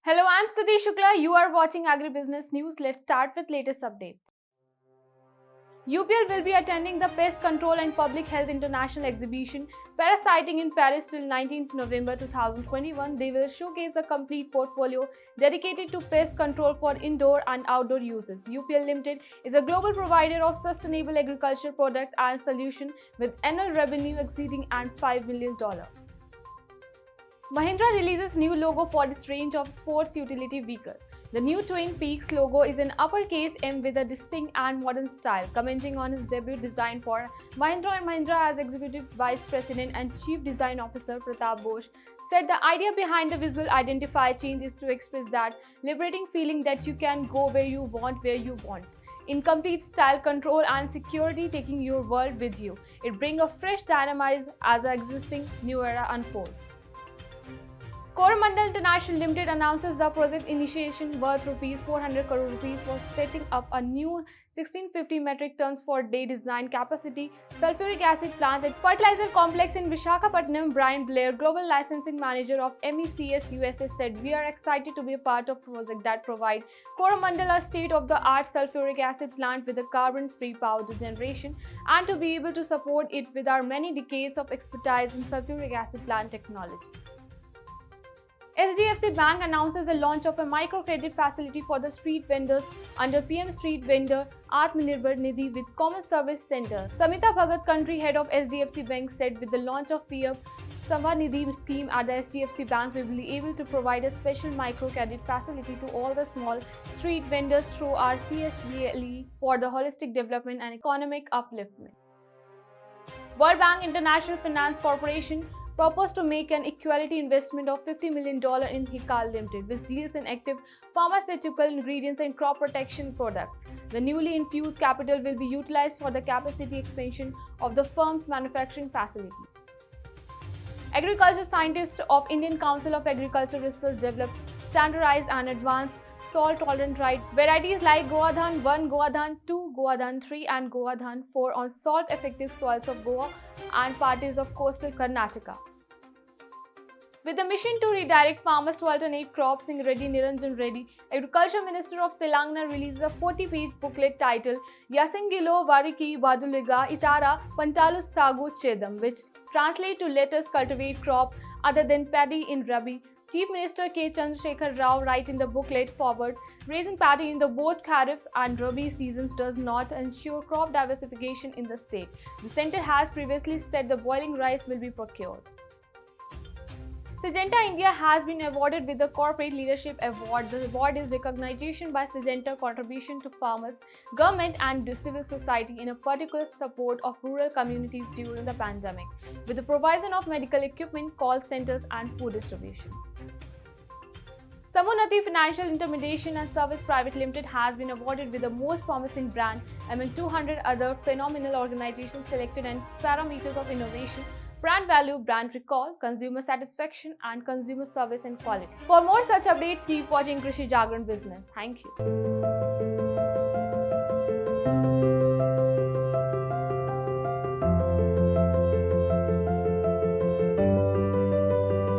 Hello, I'm Stuti Shukla. You are watching Agribusiness News. Let's start with latest updates. UPL will be attending the Pest Control and Public Health International Exhibition Parasiting in Paris till 19th November 2021. They will showcase a complete portfolio dedicated to pest control for indoor and outdoor uses. UPL Limited is a global provider of sustainable agriculture product and solution with annual revenue exceeding $5 million. Mahindra releases new logo for its range of sports utility vehicle. The new Twin Peaks logo is an uppercase M with a distinct and modern style. Commenting on his debut design for Mahindra & Mahindra as Executive Vice President and Chief Design Officer Pratap Bosch said the idea behind the visual identifier change is to express that liberating feeling that you can go where you want in complete style, control and security, taking your world with you. It brings a fresh dynamism as the existing new era unfolds. Coromandel International Limited announces the project initiation worth rupees 400 crore rupees for setting up a new 1650 metric tons per day design capacity sulfuric acid plant at fertilizer complex in Visakhapatnam. Brian Blair, Global Licensing Manager of MECS USA, said, "We are excited to be a part of a project that provides Coromandel a state-of-the-art sulfuric acid plant with a carbon-free power generation and to be able to support it with our many decades of expertise in sulfuric acid plant technology." SDFC Bank announces the launch of a microcredit facility for the street vendors under PM Street Vendor Atmanirbhar Nidhi with Common Service Center. Samita Bhagat, country head of SDFC Bank, said with the launch of PM Savanidhi scheme at the SDFC Bank, we will be able to provide a special microcredit facility to all the small street vendors through our CSVLE for the holistic development and economic upliftment. World Bank International Finance Corporation proposed to make an equity investment of $50 million in Hikal Limited, which deals in active pharmaceutical ingredients and crop protection products. The newly infused capital will be utilized for the capacity expansion of the firm's manufacturing facility. Agriculture scientists of Indian Council of Agricultural Research developed standardized and advanced salt-tolerant varieties like Goadhan 1, Goadhan 2, Goadhan 3 and Goadhan 4 on salt-effective soils of Goa and parts of coastal Karnataka. With the mission to redirect farmers to alternate crops, Singh Reddy Niranjan Reddy, Agriculture Minister of Telangana, releases a 40-page booklet titled Yasingilo Variki Vaduliga Itara Pantalu Sagu Chedam, which translates to "Let us cultivate crop other than paddy in Rabi." Chief Minister K. Chandrasekhar Rao writes in the booklet forward, raising paddy in the both Kharif and Rabi seasons does not ensure crop diversification in the state. The centre has previously said the boiling rice will be procured. Syngenta India has been awarded with the Corporate Leadership Award. The award is recognition by Syngenta contribution to farmers, government and civil society in a particular support of rural communities during the pandemic, with the provision of medical equipment, call centers and food distributions. Samunati Financial Intermediation and Service Private Limited has been awarded with the Most Promising Brand among 200 other phenomenal organizations selected and parameters of innovation, brand value, brand recall, consumer satisfaction and consumer service and quality. For more such updates, keep watching Krishi Jagran Business. Thank you.